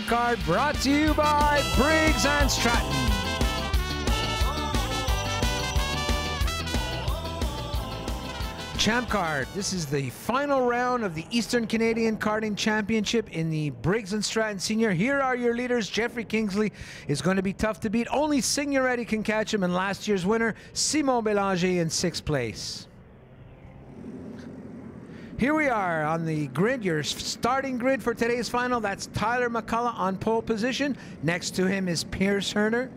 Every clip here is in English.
CHAMPKART, brought to you by Briggs Stratton. CHAMPKART, this is the final round of the Eastern Canadian Karting Championship in the Briggs Stratton Senior. Here are your leaders. Jeffrey Kingsley is going to be tough to beat. Only Signoretti can catch him, and last year's winner, Simon Bélanger, in 6th place. Here we are on the grid, your starting grid for today's final. That's Tyler McCullough on pole position. Next to him is Pierce Herner,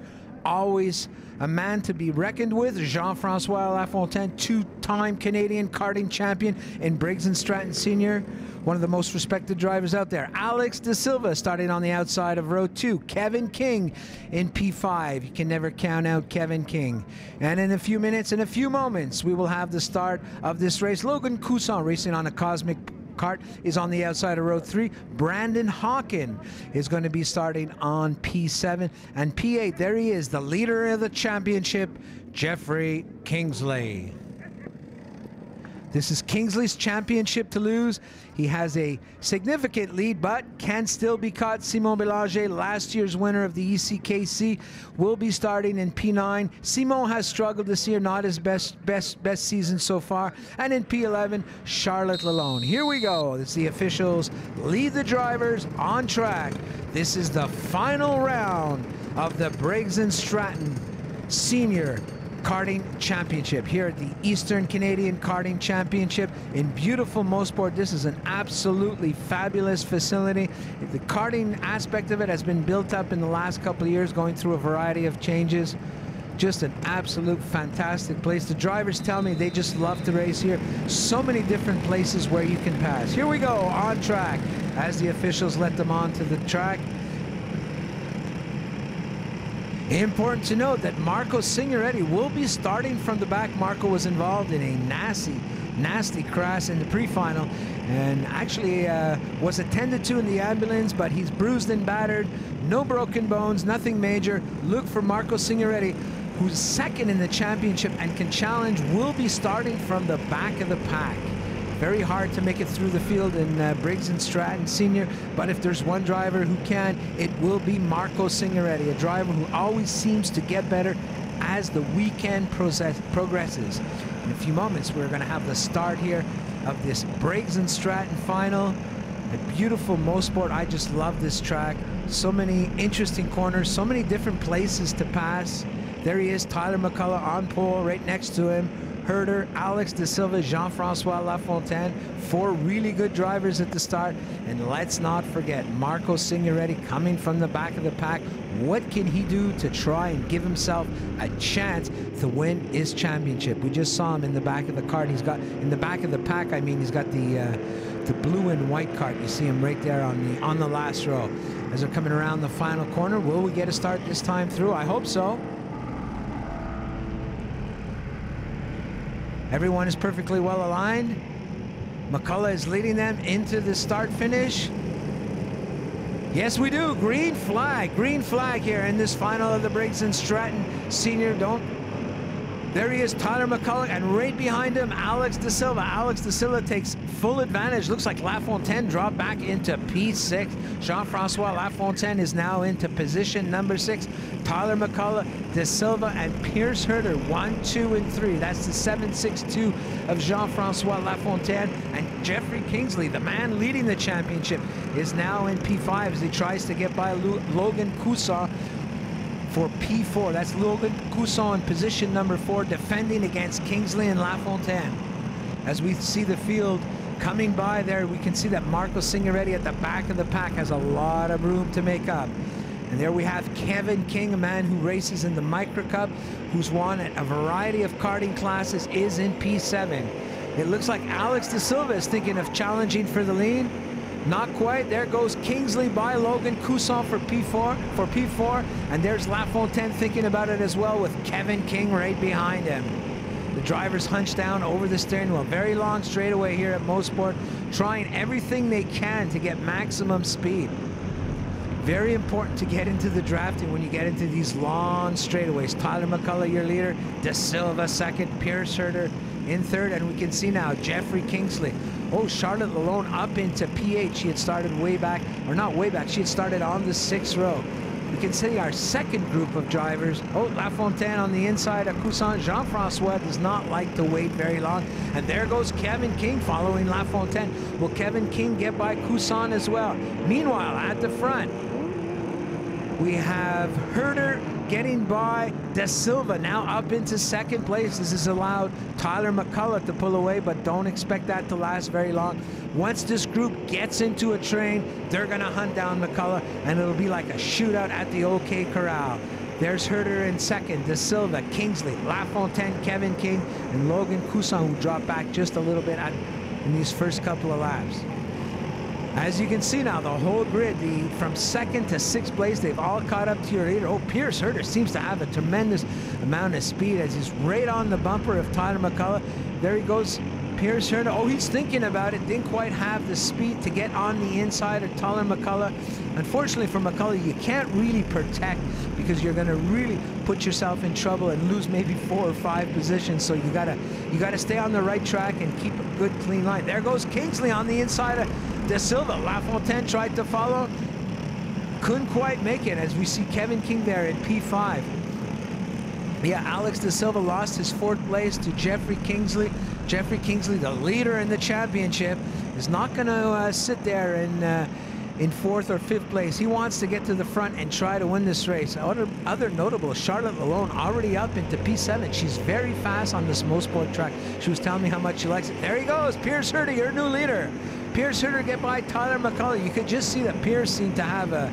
always a man to be reckoned with. Jean-François Lafontaine, two-time Canadian karting champion in Briggs Stratton Senior, one of the most respected drivers out there. Alex De Silva starting on the outside of row 2. Kevin King in P5. You can never count out Kevin King. And in a few minutes, in a few moments, we will have the start of this race. Logan Cousson racing on a Cosmic Kart is on the outside of row 3. Brandon Hawken is going to be starting on P7. And P8, there he is, the leader of the championship, Jeffrey Kingsley. This is Kingsley's championship to lose. He has a significant lead, but can still be caught. Simon Bélanger, last year's winner of the ECKC, will be starting in P9. Simon has struggled this year, not his best season so far. And in P11, Charlotte Lalonde. Here we go. It's the officials lead the drivers on track. This is the final round of the Briggs Stratton Senior Karting Championship here at the Eastern Canadian Karting Championship in beautiful Mosport. This is an absolutely fabulous facility. The karting aspect of it has been built up in the last couple of years, going through a variety of changes. Just an absolute fantastic place. The drivers tell me they just love to race here. So many different places where you can pass. Here we go on track as the officials let them onto the track. Important to note that Marco Signoretti will be starting from the back. Marco was involved in a nasty crash in the pre-final and actually was attended to in the ambulance, but he's bruised and battered. No broken bones, nothing major. Look for Marco Signoretti, who's second in the championship and can challenge, will be starting from the back of the pack. Very hard to make it through the field in Briggs Stratton Senior, but if there's one driver who can, it will be Marco Signoretti, a driver who always seems to get better as the weekend progresses. In a few moments, we're going to have the start here of this Briggs Stratton final. A beautiful Mosport. I just love this track. So many interesting corners, so many different places to pass. There he is, Tyler McCullough on pole, right next to him. Herder, Alex De Silva, Jean-François Lafontaine, 4 really good drivers at the start. And let's not forget Marco Signoretti coming from the back of the pack. What can he do to try and give himself a chance to win his championship? We just saw him in the back of the cart. He's got, in the back of the pack, I mean, he's got the blue and white cart. You see him right there on the last row. As they're coming around the final corner, will we get a start this time through? I hope so. Everyone is perfectly well aligned. McCullough is leading them into the start-finish. Yes, we do. Green flag here in this final of the Briggs Stratton Senior. There he is, Tyler McCullough, and right behind him, Alex De Silva. Alex De Silva takes full advantage. Looks like Lafontaine dropped back into P6. Jean-François Lafontaine is now into position number 6. Tyler McCullough, De Silva, and Pierce Herder, 1, 2, and 3. That's the 7.62 of Jean-François Lafontaine. And Jeffrey Kingsley, the man leading the championship, is now in P5 as he tries to get by Logan Cousson for P4. That's Logan Cousson in position number 4, defending against Kingsley and Lafontaine. As we see the field coming by there, we can see that Marco Signoretti at the back of the pack has a lot of room to make up. And there we have Kevin King, a man who races in the Micro Cup, who's won a variety of karting classes, is in P7. It looks like Alex De Silva is thinking of challenging for the lead. Not quite. There goes Kingsley by Logan Cousson for P4, and there's Lafontaine thinking about it as well, with Kevin King right behind him. The drivers hunched down over the steering wheel. Very long straightaway here at Mosport, trying everything they can to get maximum speed. Very important to get into the drafting when you get into these long straightaways. Tyler McCullough, your leader. De Silva second. Pierce Herder in third. And we can see now Jeffrey Kingsley Oh, Charlotte Lalonde up into P8. She had started way back, or not way back, she had started on the 6th row. We can see our second group of drivers. Oh, Lafontaine on the inside of Cousin. Jean-Francois does not like to wait very long. And there goes Kevin King following Lafontaine. Will Kevin King get by Cousin as well? Meanwhile, at the front, we have Herder getting by De Silva, now up into 2nd place. This has allowed Tyler McCullough to pull away, but don't expect that to last very long. Once this group gets into a train, they're going to hunt down McCullough, and it'll be like a shootout at the OK Corral. There's Herder in 2nd, De Silva, Kingsley, Lafontaine, Kevin King, and Logan Cousin, who dropped back just a little bit in these first couple of laps. As you can see now, the whole grid, from 2nd to 6th place, they've all caught up to your leader. Oh, Pierce Herder seems to have a tremendous amount of speed as he's right on the bumper of Tyler McCullough. There he goes, Pierce Herder. Oh, he's thinking about it. Didn't quite have the speed to get on the inside of Tyler McCullough. Unfortunately for McCullough, you can't really protect because you're going to really put yourself in trouble and lose maybe 4 or 5 positions. So you gotta stay on the right track and keep a good clean line. There goes Kingsley on the inside of De Silva. Lafontaine tried to follow, couldn't quite make it, as we see Kevin King there in P5. Yeah, Alex De Silva lost his 4th place to Jeffrey Kingsley. Jeffrey Kingsley, the leader in the championship, is not going to sit there in 4th or 5th place. He wants to get to the front and try to win this race. Other notable, Charlotte Lalonde already up into P7. She's very fast on this Mosport track. She was telling me how much she likes it. There he goes, Pierce Herder, your new leader. Pierce Herder get by Tyler McCullough. You could just see that Pierce seemed to have a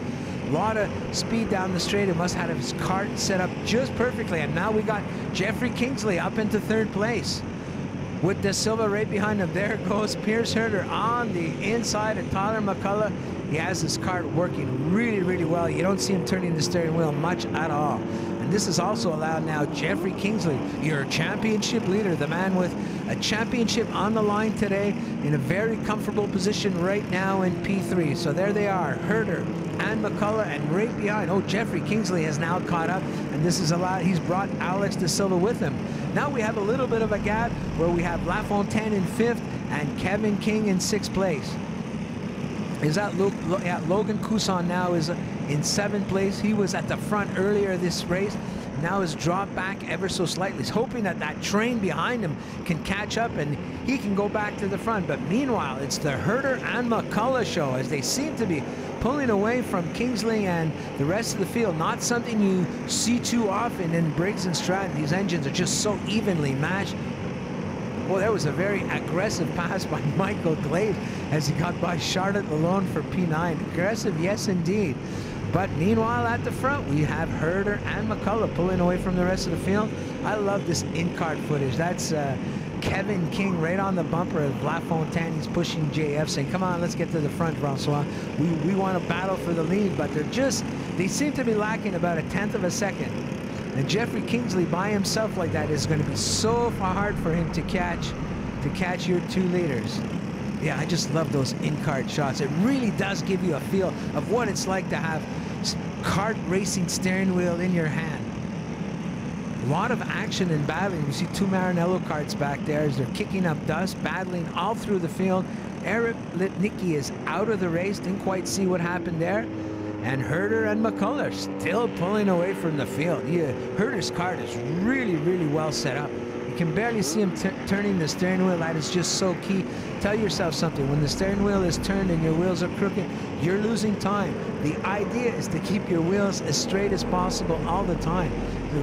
lot of speed down the straight. It must have his kart set up just perfectly. And now we got Jeffrey Kingsley up into 3rd place with De Silva right behind him. There goes Pierce Herder on the inside of Tyler McCullough. He has his kart working really, really well. You don't see him turning the steering wheel much at all. And this has also allowed now Jeffrey Kingsley, your championship leader, the man with a championship on the line today, in a very comfortable position right now in P3. So there they are, Herder and McCullough, and right behind, oh, Jeffrey Kingsley has now caught up, and this is allowed, he's brought Alex De Silva with him. Now we have a little bit of a gap where we have Lafontaine in 5th and Kevin King in 6th place. Is that Logan Cousin now is in 7th place. He was at the front earlier this race. Now has dropped back ever so slightly. He's hoping that that train behind him can catch up and he can go back to the front. But meanwhile, it's the Herder and McCullough show as they seem to be pulling away from Kingsley and the rest of the field. Not something you see too often in Briggs and Stratton. These engines are just so evenly matched. Well, that was a very aggressive pass by Michael Glade as he got by Charlotte Lalonde for P9. Aggressive, yes, indeed. But meanwhile, at the front, we have Herder and McCullough pulling away from the rest of the field. I love this in-kart footage. That's Kevin King right on the bumper of Lafontaine. He's pushing JF, saying, come on, let's get to the front, Francois. We want to battle for the lead, but they seem to be lacking about 1/10 of a second. And Jeffrey Kingsley by himself like that is going to be so hard for him to catch your 2 leaders. Yeah, I just love those in-kart shots. It really does give you a feel of what it's like to have kart racing steering wheel in your hand. A lot of action and battling. You see 2 Maranello karts back there as they're kicking up dust, battling all through the field. Eric Litnicki is out of the race. Didn't quite see what happened there. And Herder and McCullough still pulling away from the field. Yeah, Herder's kart is really, really well set up. You can barely see him turning the steering wheel. That is just so key. Tell yourself something. When the steering wheel is turned and your wheels are crooked, you're losing time. The idea is to keep your wheels as straight as possible all the time.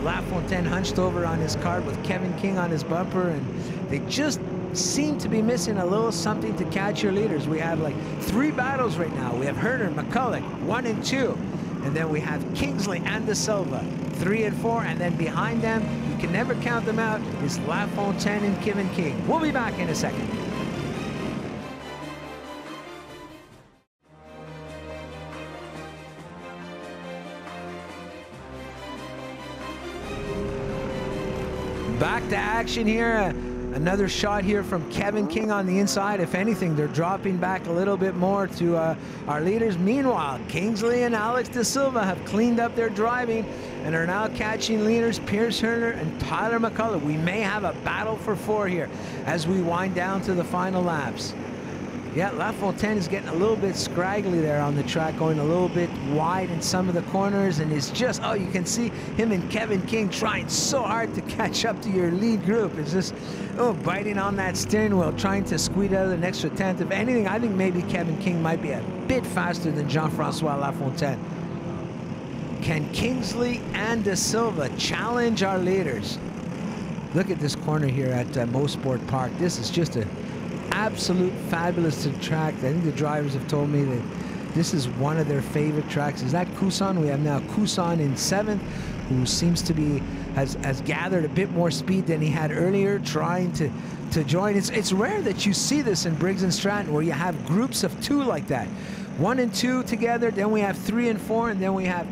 Lafontaine hunched over on his kart with Kevin King on his bumper, and they just seem to be missing a little something to catch your leaders. We have like 3 battles right now. We have Herder, McCullough, 1 and 2. And then we have Kingsley and De Silva, 3 and 4. And then behind them, you can never count them out, is Lafontaine and Kevin King. We'll be back in a second. Back to action here. Another shot here from Kevin King on the inside. If anything, they're dropping back a little bit more to our leaders. Meanwhile, Kingsley and Alex De Silva have cleaned up their driving and are now catching leaders Pierce Herder and Tyler McCullough. We may have a battle for 4 here as we wind down to the final laps. Yeah, LaFontaine is getting a little bit scraggly there on the track, going a little bit wide in some of the corners, and it's just, oh, you can see him and Kevin King trying so hard to catch up to your lead group. It's just, oh, biting on that steering wheel, trying to squeeze out an extra tenth. If anything, I think maybe Kevin King might be a bit faster than Jean-Francois LaFontaine. Can Kingsley and De Silva challenge our leaders? Look at this corner here at Mosport Park. This is just an absolute fabulous track. I think the drivers have told me that this is one of their favorite tracks. Is that Couson? We have now Couson in 7th, who seems to be has gathered a bit more speed than he had earlier, trying to join. It's rare that you see this in Briggs and Stratton, where you have groups of 2 like that. 1 and 2 together, then we have 3 and 4, and then we have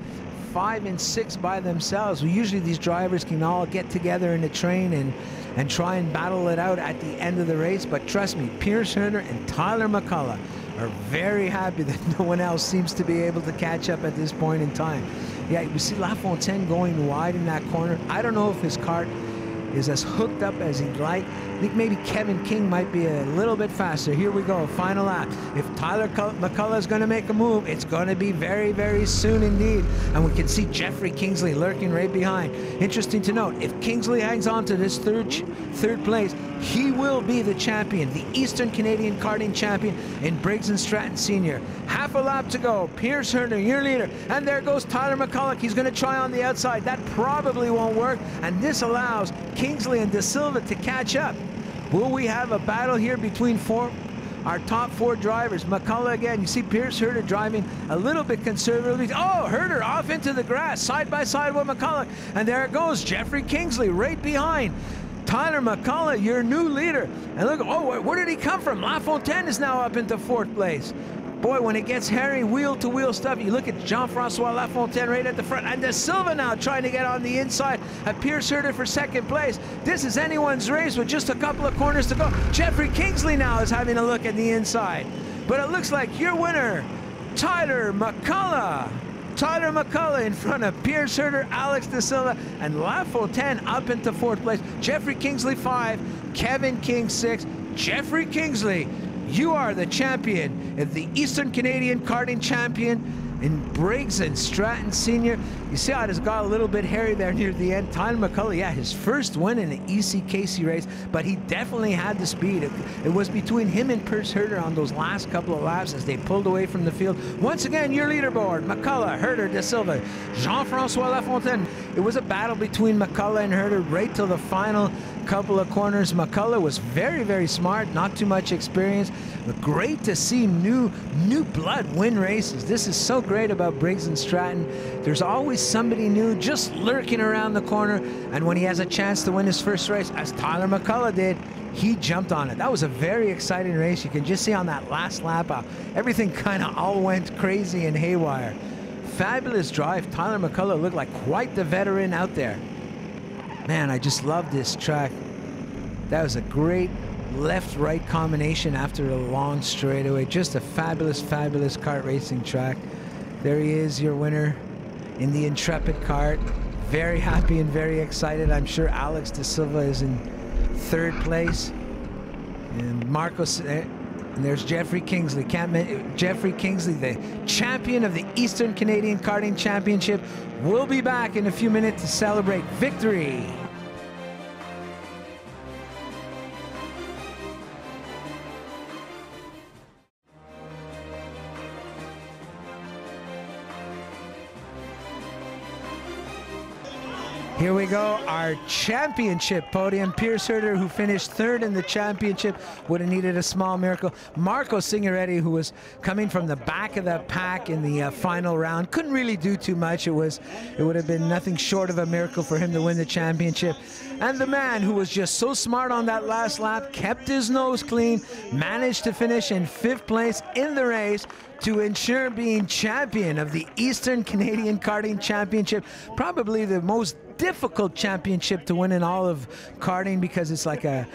5 and 6 by themselves. Well, usually these drivers can all get together in a train and try and battle it out at the end of the race. But trust me, Pierce Herner and Tyler McCullough are very happy that no one else seems to be able to catch up at this point in time. Yeah, you see LaFontaine going wide in that corner. I don't know if his kart is as hooked up as he'd like. I think maybe Kevin King might be a little bit faster. Here we go, final lap. If Tyler McCullough is going to make a move, it's going to be very, very soon indeed. And we can see Jeffrey Kingsley lurking right behind. Interesting to note, if Kingsley hangs on to this third place, he will be the champion, the Eastern Canadian karting champion in Briggs and Stratton Senior. Half a lap to go. Pierce Herner, your leader. And there goes Tyler McCullough. He's going to try on the outside. That probably won't work. And this allows Kingsley and De Silva to catch up. Will we have a battle here between our top 4 drivers? McCullough again. You see Pierce Herner driving a little bit conservatively. Oh, Herner off into the grass, side by side with McCullough. And there it goes, Jeffrey Kingsley right behind. Tyler McCullough, your new leader. And look, oh, where did he come from? LaFontaine is now up into 4th place. Boy, when it gets hairy, wheel-to-wheel stuff, you look at Jean-Francois LaFontaine right at the front, and De Silva now trying to get on the inside of Pierce Herner for 2nd place. This is anyone's race with just a couple of corners to go. Jeffrey Kingsley now is having a look at the inside. But it looks like your winner, Tyler McCullough. Tyler McCullough in front of Pierce Herner, Alex De Silva, and LaFontaine up into 4th place. Jeffrey Kingsley 5, Kevin King 6. Jeffrey Kingsley, you are the champion of the Eastern Canadian Karting Champion in Briggs and Stratton Senior. You see how it has got a little bit hairy there near the end. Tyler McCullough, yeah, his first win in an ECKC race, but he definitely had the speed. It was between him and Pierce Herner on those last couple of laps as they pulled away from the field. Once again, your leaderboard, McCullough, Herner, De Silva, Jean-Francois LaFontaine. It was a battle between McCullough and Herner right till the final couple of corners. McCullough was very, very smart, not too much experience, but great to see new blood win races. This is so great about Briggs and Stratton. There's always somebody new just lurking around the corner, and when he has a chance to win his first race, as Tyler McCullough did, he jumped on it. That was a very exciting race. You can just see on that last lap how everything kind of all went crazy and haywire. Fabulous drive. Tyler McCullough looked like quite the veteran out there. Man, I just love this track. That was a great left-right combination after a long straightaway. Just a fabulous, fabulous kart racing track. There he is, your winner in the Intrepid kart. Very happy and very excited. I'm sure Alex De Silva is in 3rd place. And Marcos, and there's Jeffrey Kingsley. Jeffrey Kingsley, the champion of the Eastern Canadian Karting Championship, will be back in a few minutes to celebrate victory. Here we go, our championship podium. Pierce Herner, who finished 3rd in the championship, would have needed a small miracle. Marco Signoretti, who was coming from the back of the pack in the final round, couldn't really do too much. It would have been nothing short of a miracle for him to win the championship. And the man who was just so smart on that last lap, kept his nose clean, managed to finish in 5th place in the race to ensure being champion of the Eastern Canadian Karting Championship, probably the most difficult championship to win in all of karting because it's like an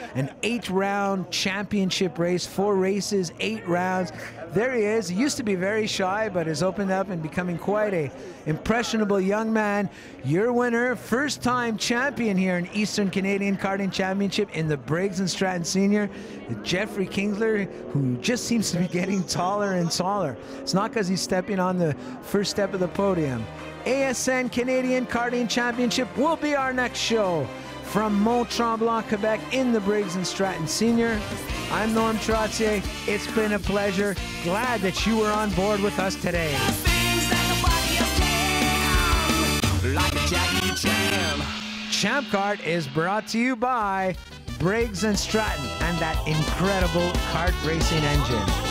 8-round championship race, 4 races, 8 rounds. There he is. He used to be very shy, but has opened up and becoming quite a impressionable young man. Your winner, first-time champion here in Eastern Canadian Karting Championship in the Briggs Stratton Senior, Jeffrey Kingsler, who just seems to be getting taller and taller. It's not because he's stepping on the first step of the podium. ASN Canadian Karting Championship will be our next show from Mont-Tremblant, Quebec in the Briggs Stratton Senior. I'm Norm Trottier. It's been a pleasure. Glad that you were on board with us today. CHAMPKART is brought to you by Briggs & Stratton and that incredible kart racing engine.